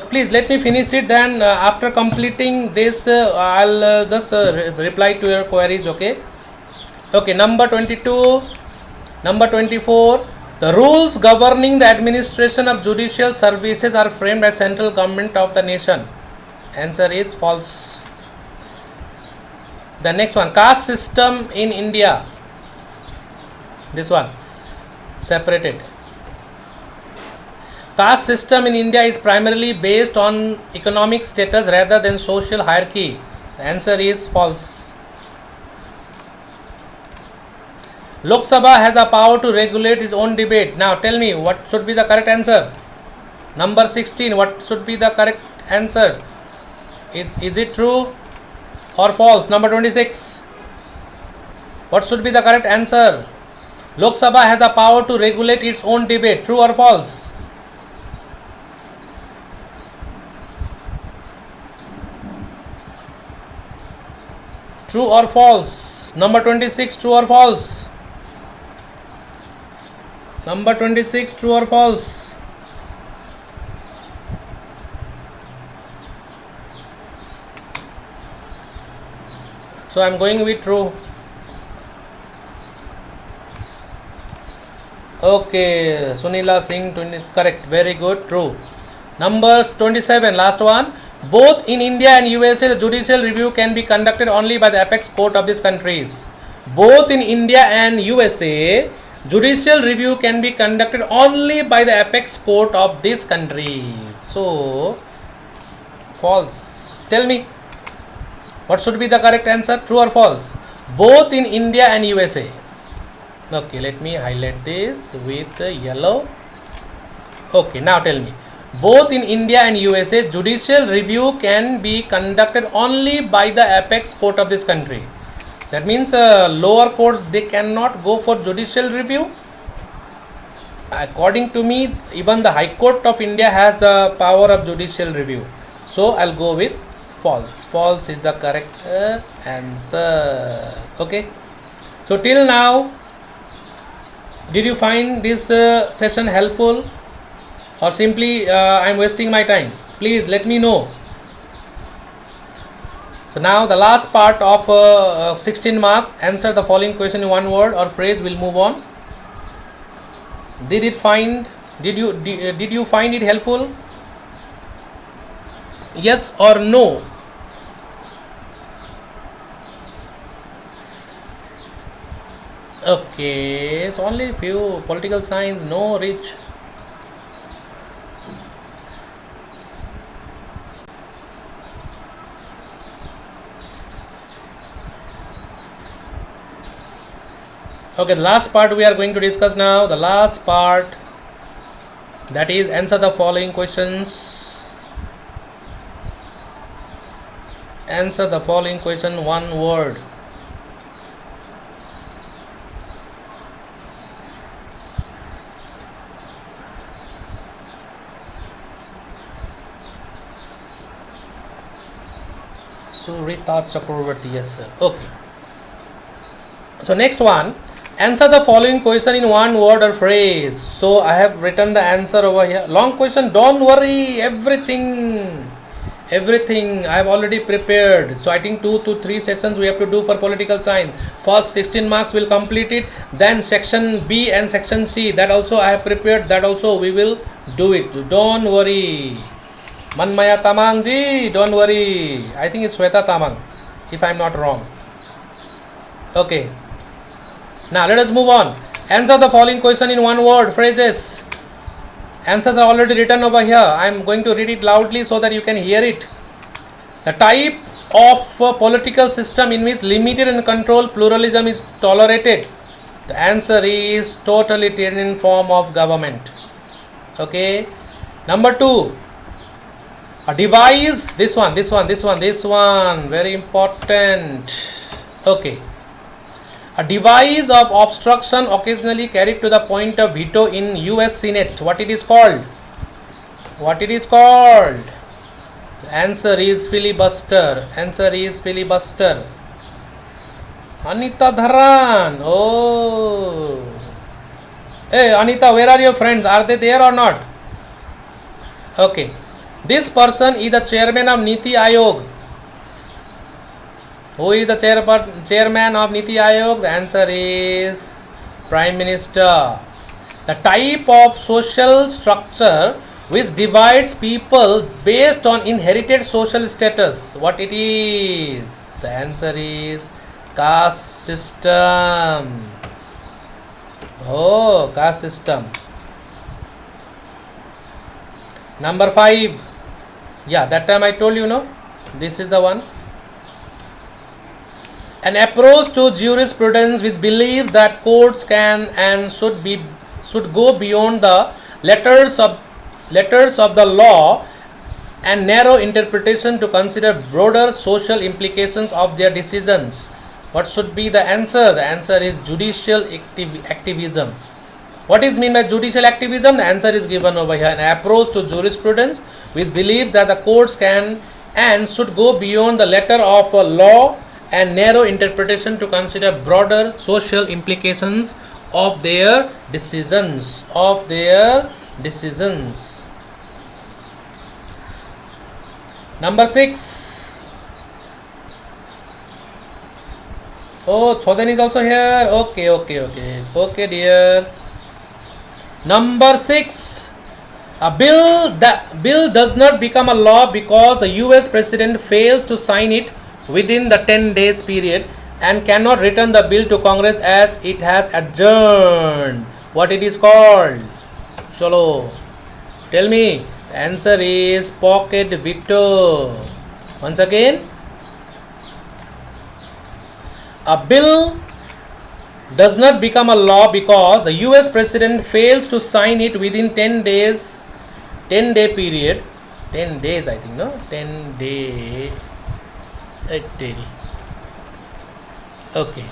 please let me finish it, then after completing this I'll just reply to your queries. Okay. Number 22, number 24. The rules governing the administration of judicial services are framed by central government of the nation. Answer is false. The next one, caste system in India. This one separated. Caste system in India is primarily based on economic status rather than social hierarchy. The answer is false. Lok Sabha has the power to regulate its own debate. Now tell me what should be the correct answer. Number 16, what should be the correct answer? Is it true or false? Number 26, what should be the correct answer? Lok Sabha has the power to regulate its own debate. True or false? True or false? Number 26, true or false? Number 26, true or false? So I am going with true. Okay, Sunila Singh, correct, very good, true. Number 27, last one. Both in India and USA, the judicial review can be conducted only by the apex court of these countries. Both in India and USA, judicial review can be conducted only by the apex court of these countries. So, false. Tell me, what should be the correct answer? True or false? Both in India and USA. Okay, let me highlight this with yellow. Okay, now tell me. Both in India and USA, judicial review can be conducted only by the apex court of this country. That means lower courts, they cannot go for judicial review. According to me, even the High Court of India has the power of judicial review. So I'll go with false. False is the correct answer. Okay. So till now, did you find this session helpful? Or simply I am wasting my time? Please let me know. So now the last part of 16 marks, answer the following question in one word or phrase. We'll move on. Did you find it helpful? Yes or no? Okay, it's only few. Political science, no, Rich. Okay, the last part we are going to discuss now. The last part, that is answer the following questions. Answer the following question one word. Surita Chakravarti, yes sir. Okay. So next one, answer the following question in one word or phrase. So I have written the answer over here. Long question, don't worry, everything I have already prepared. So I think 2 to 3 sessions we have to do for political science. First 16 marks will complete it, then section B and section C, that also I have prepared, that also we will do it. Don't worry. Manmaya Tamang ji, don't worry. I think it's Sweta Tamang, if I am not wrong. Okay. Now let us move on. Answer the following question in one word, phrases. Answers are already written over here. I am going to read it loudly so that you can hear it. The type of political system in which limited and controlled pluralism is tolerated. The answer is totalitarian form of government. Okay. Number 2. A device, this one, very important. Okay. A device of obstruction occasionally carried to the point of veto in US Senate. What it is called? What it is called? The answer is filibuster. Answer is filibuster. Anita Dharan. Oh. Hey Anita, where are your friends? Are they there or not? Okay. This person is the chairman of Niti Ayog. Who is the chairman of Niti Ayog? The answer is Prime Minister. The type of social structure which divides people based on inherited social status. What it is? The answer is caste system. Oh, caste system. Number 5. Yeah, that time I told you, no? This is the one. An approach to jurisprudence which believes that courts can and should go beyond the letters of the law and narrow interpretation to consider broader social implications of their decisions. What should be the answer? The answer is judicial activism. What is meant by judicial activism? The answer is given over here. An approach to jurisprudence which believes that the courts can and should go beyond the letter of a law and narrow interpretation to consider broader social implications of their decisions. Number 6. Oh, Chodan is also here. Okay, dear. Number 6. A bill does not become a law because the US President fails to sign it within the 10 days period and cannot return the bill to Congress as it has adjourned. What it is called? Chalo. Tell me. The answer is pocket veto. Once again. A bill does not become a law because the US President fails to sign it within 10 day period. 10 days, I think, no? 10 day. Okay.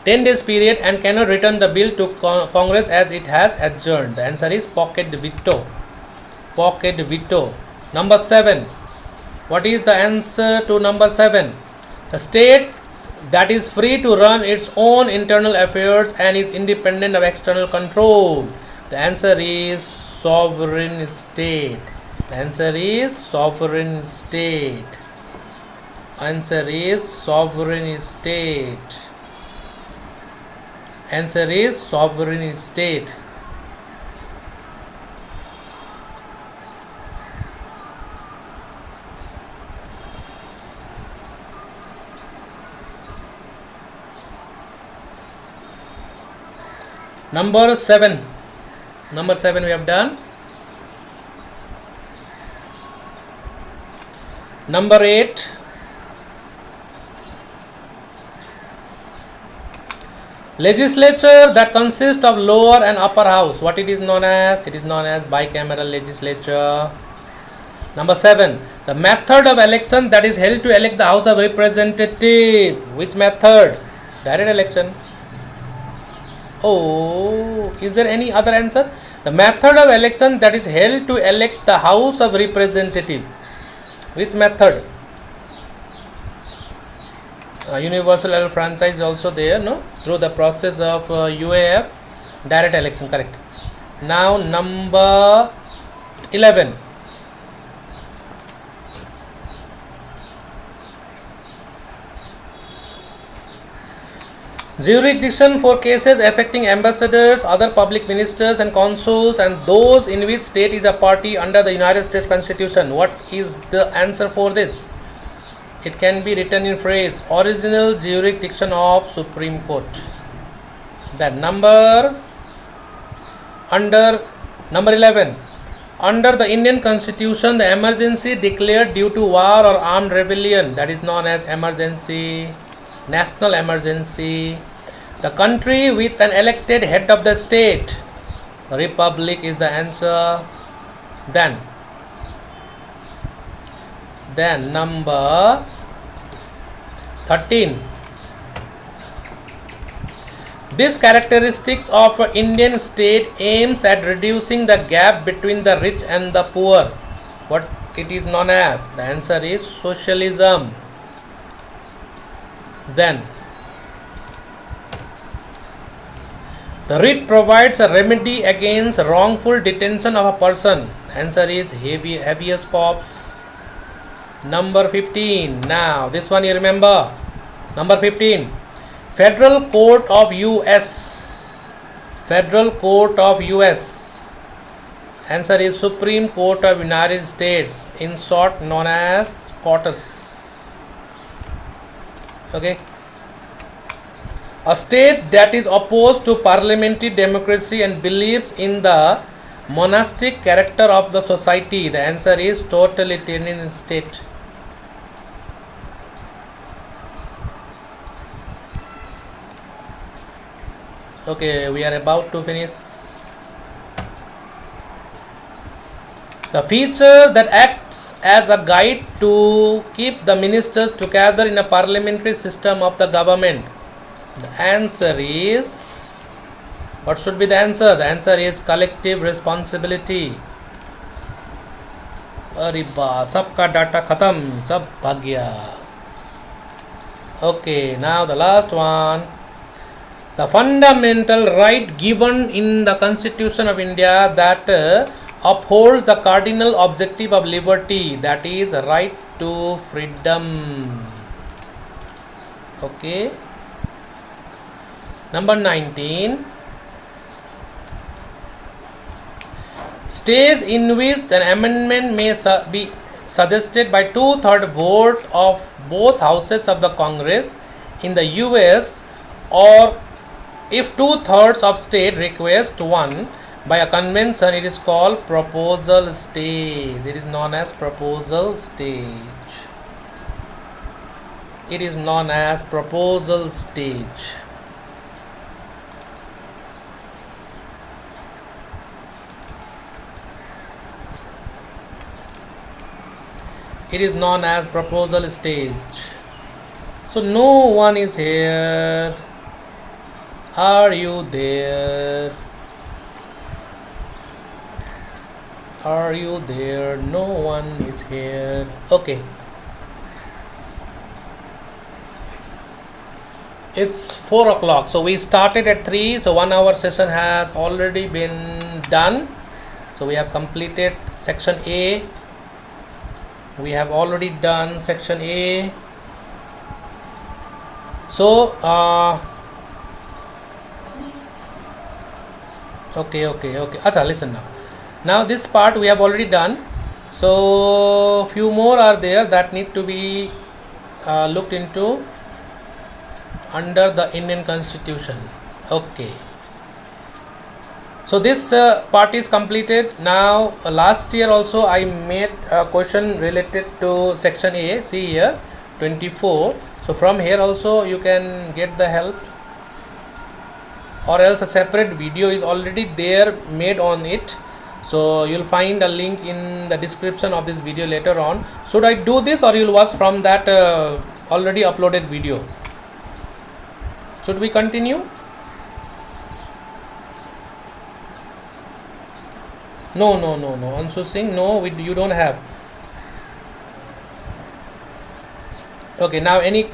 10 days period and cannot return the bill to Congress as it has adjourned. The answer is pocket veto. Pocket veto. Number 7. What is the answer to number 7? The state that is free to run its own internal affairs and is independent of external control. The answer is sovereign state. The answer is sovereign state. Answer is sovereign state. Answer is sovereign state. Number 7. Number 7 we have done. Number 8. Legislature that consists of lower and upper house. What it is known as? It is known as bicameral legislature. Number 7. The method of election that is held to elect the House of Representative. Which method? Direct election. Oh, is there any other answer? The method of election that is held to elect the House of Representative. Which method? Universal franchise also there, no? Through the process of UAF, direct election, correct. Now number 11. Jurisdiction for cases affecting ambassadors, other public ministers and consuls, and those in which state is a party under the United States Constitution. What is the answer for this? It can be written in phrase, original jurisdiction of Supreme Court. Then number 11. Under the Indian Constitution, the emergency declared due to war or armed rebellion, that is known as emergency, national emergency. The country with an elected head of the state, republic is the answer. Then number 13. This characteristics of an Indian state aims at reducing the gap between the rich and the poor. What it is known as? The answer is socialism. Then the writ provides a remedy against wrongful detention of a person. Answer is habeas corpus. Number 15. Now this one you remember. Number 15. Federal Court of US. Federal Court of US. Answer is Supreme Court of United States, in short known as SCOTUS. Okay. A state that is opposed to parliamentary democracy and believes in the monastic character of the society. The answer is totalitarian state. Okay, we are about to finish. The feature that acts as a guide to keep the ministers together in a parliamentary system of the government. The answer is, what should be the answer? The answer is collective responsibility. अरे बा, सबका data खत्म, सब भाग गया. Okay, now the last one. The fundamental right given in the Constitution of India that upholds the cardinal objective of liberty, that is right to freedom. Okay. Number 19. Stage in which an amendment may be suggested by 2/3 vote of both houses of the Congress in the US, or if 2/3 of state request one by a convention, it is called proposal stage. It is known as proposal stage. It is known as proposal stage. It is known as proposal stage. So no one is here. Are you there? Are you there? No one is here. Okay. It's 4 o'clock. So we started at 3. So 1 hour session has already been done. So we have completed section A. We have already done section A. So okay. Acha, listen now. Now this part we have already done. So few more are there that need to be looked into under the Indian Constitution. Okay. So this part is completed. Now last year also I made a question related to section A. See here 24. So from here also you can get the help, or else a separate video is already there made on it. So you'll find a link in the description of this video later on. Should I do this, or you'll watch from that already uploaded video? Should we continue? No. Anshu Singh, no, you don't have. Okay, now any.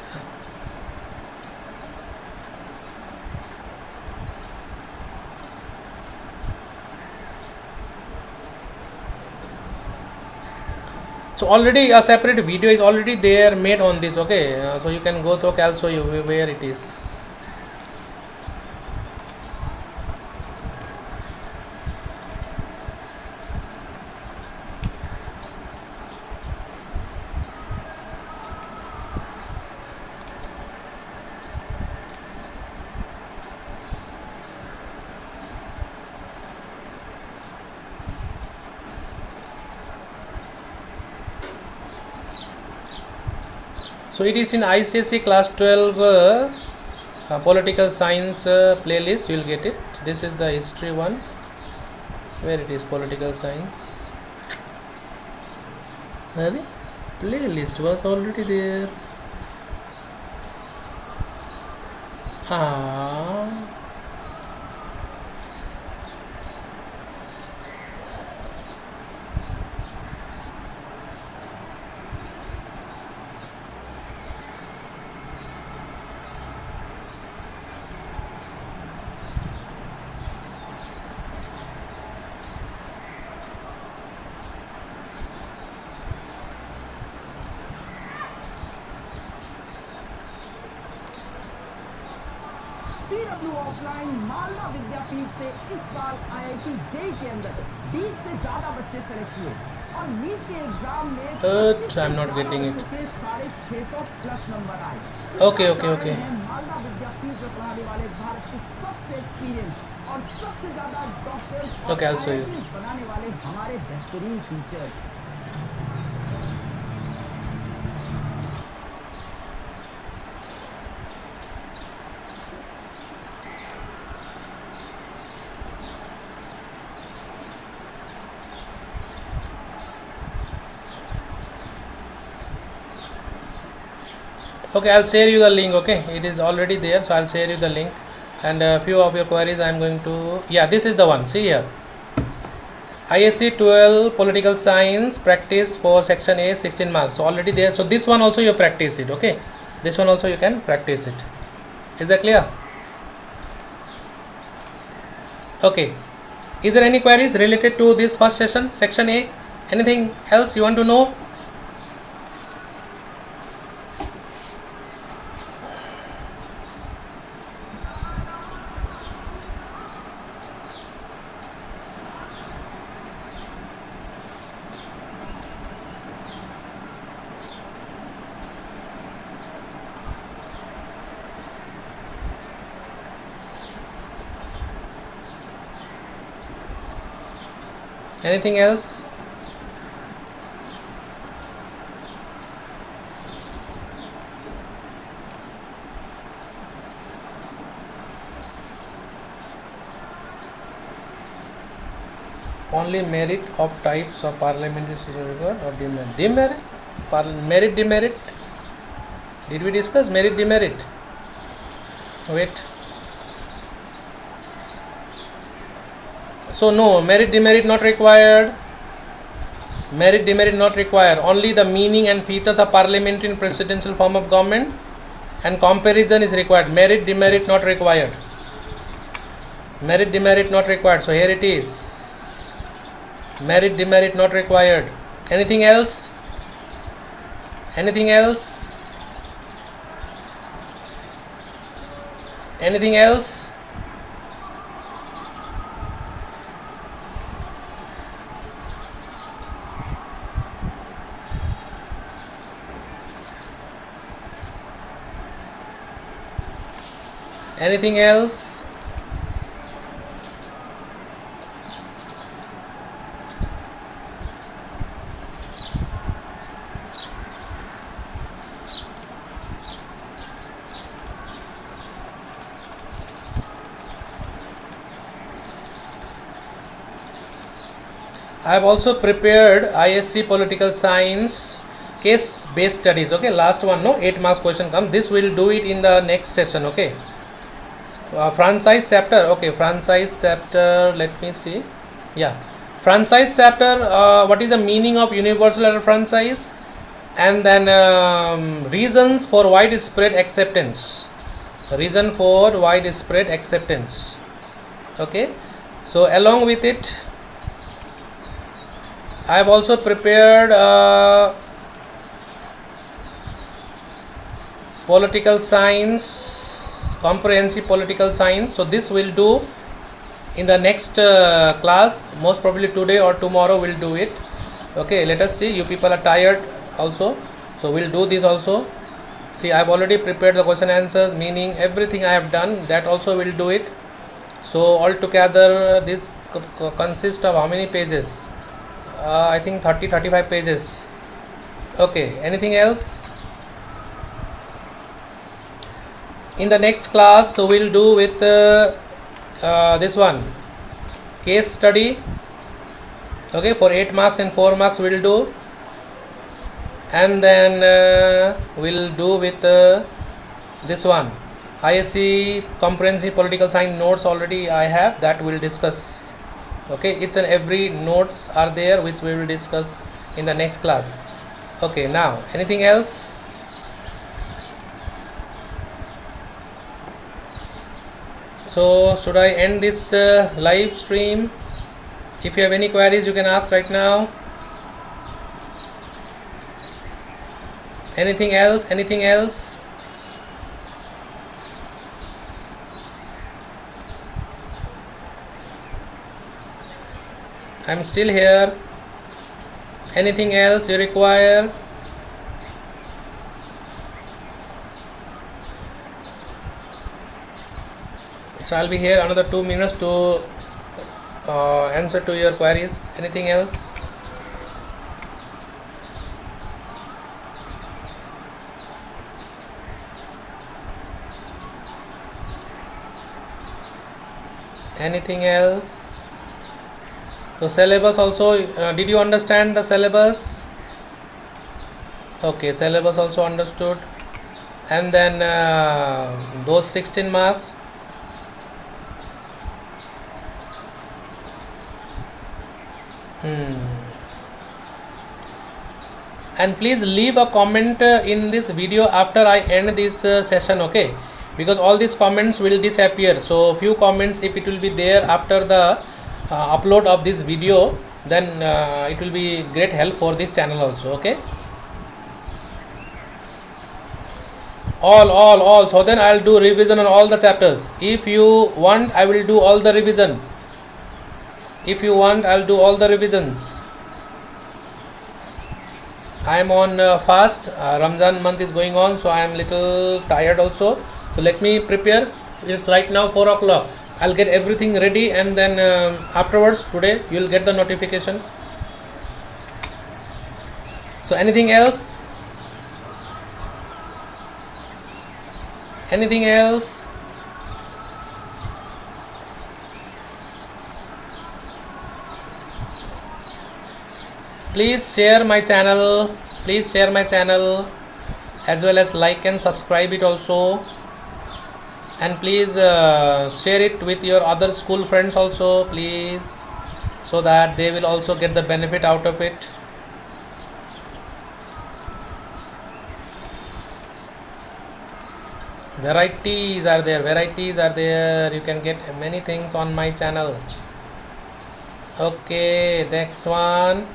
So already a separate video is already there made on this. Okay, so you can go through. I'll show you where it is. So it is in ISC class 12 political science playlist. You will get it. This is the history one. Where it is, political science. Playlist was already there. Offline Malda Vidyapeeth से इस साल IIT JEE के अंदर 20 से ज्यादा बच्चे select हुए और नीट के एग्जाम में I'm not getting it. 650 plus number आए. Okay. मालदा विद्यापीठ में पढ़ाने वाले भारत के सबसे एक्सपीरियंस और सबसे ज्यादा doctors Okay, I'll show you. बनाने वाले हमारे बेहतरीन teachers. Okay, I'll share you the link. Okay, it is already there, so I'll share you the link, and a few of your queries I'm going to. Yeah, this is the one. See here, ISC 12 political science practice for section A, 16 marks. So already there. So this one also you practice it. Okay, this one also you can practice it. Is that clear? Okay, is there any queries related to this first session, section A? Anything else you want to know? Anything else? Only merit of types of parliamentary or demerit. Merit, demerit. Did we discuss merit, demerit? Wait. So no, merit, demerit not required. Merit, demerit not required. Only the meaning and features of parliamentary and presidential form of government and comparison is required. Merit, demerit not required. Merit, demerit not required. So here it is. Merit, demerit not required. Anything else? Anything else? Anything else? Anything else? I have also prepared ISC political science case based studies. Okay, last one, no, 8 marks question come. This will do it in the next session. Okay, franchise chapter. Okay, franchise chapter, let me see. Yeah, franchise chapter, what is the meaning of universal franchise, and then reasons for widespread acceptance. Reason for widespread acceptance. Okay, so along with it, I have also prepared political science, comprehensive political science. So this will do in the next class, most probably today or tomorrow we'll do it. Okay, let us see. You people are tired also, so we'll do this also. See, I have already prepared the question answers, meaning everything I have done, that also will do it. So altogether this consists of how many pages? I think 30-35 pages. Okay, anything else? In the next class, so we'll do with this one, case study. Okay, for 8 marks and 4 marks we'll do, and then we'll do with this one, ISC comprehensive political science notes. Already I have, that we'll discuss. Okay, each and every notes are there which we will discuss in the next class. Okay, now anything else? So should I end this live stream? If you have any queries, you can ask right now. Anything else? Anything else? I'm still here. Anything else you require? So I'll be here another 2 minutes to answer to your queries. Anything else? Anything else? So syllabus also, did you understand the syllabus? Okay, syllabus also understood. And then those 16 marks. And please leave a comment in this video after I end this session. Okay, because all these comments will disappear. So few comments, if it will be there after the upload of this video, then it will be great help for this channel also. Okay, all. So then I'll do revision on all the chapters. If you want, I will do all the revision. If you want, I'll do all the revisions. I am on fast. Ramzan month is going on, so I am little tired also. So let me prepare. It's right now 4 o'clock. I'll get everything ready, and then afterwards today you will get the notification. So anything else? Anything else? Please share my channel. Please share my channel, as well as like and subscribe it also. And please share it with your other school friends also, please, so that they will also get the benefit out of it. Varieties are there. You can get many things on my channel. Okay, next one,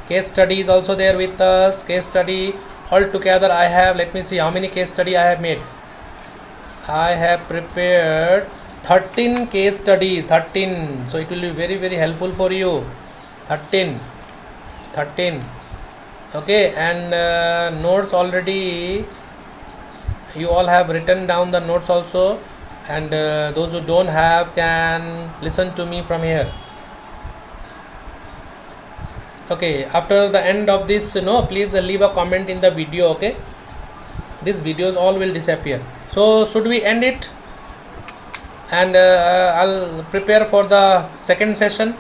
case study is also there with us. Case study, altogether I have, let me see how many case study I have made. I have prepared 13 case studies, 13. So it will be very, very helpful for you. 13. Okay, and notes already you all have written down the notes also, and those who don't have can listen to me from here. Okay, after the end of this, please leave a comment in the video. Okay, these videos all will disappear. So should we end it? And I'll prepare for the second session.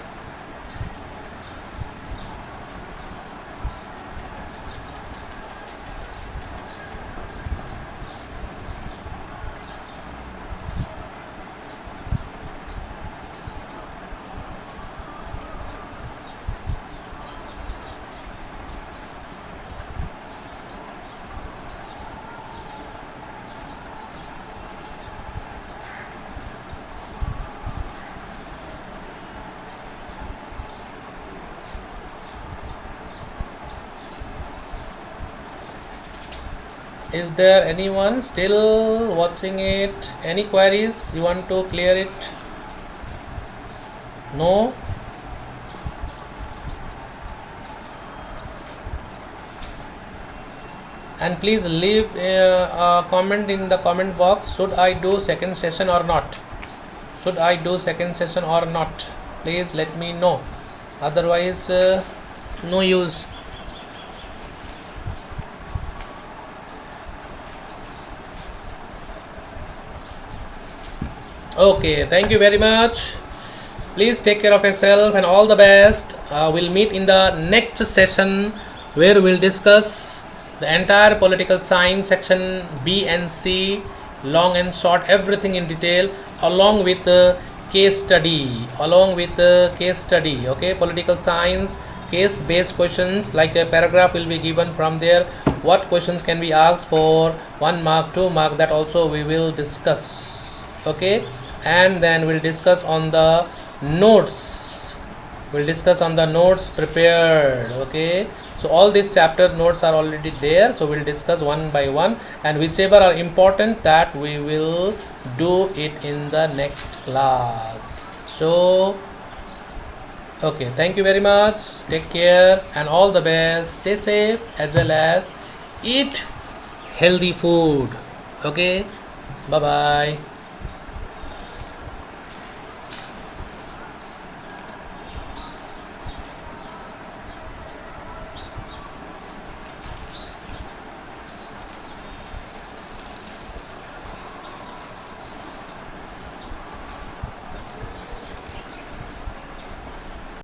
Is there anyone still watching it? Any queries? You want to clear it? No? And please leave a comment in the comment box. Should I do second session or not? Should I do second session or not? Please let me know. Otherwise, no use. Okay, thank you very much. Please take care of yourself and all the best. We'll meet in the next session where we'll discuss the entire political science section B and C, long and short, everything in detail, along with case study. Okay, political science case based questions, like a paragraph will be given. From there, what questions can be asked for 1 mark, 2 mark, that also we will discuss. Okay, and then we'll discuss on the notes. Prepared. Okay, so all these chapter notes are already there, so we'll discuss one by one, and whichever are important, that we will do it in the next class. So okay, thank you very much. Take care and all the best. Stay safe as well as eat healthy food. Okay, bye bye.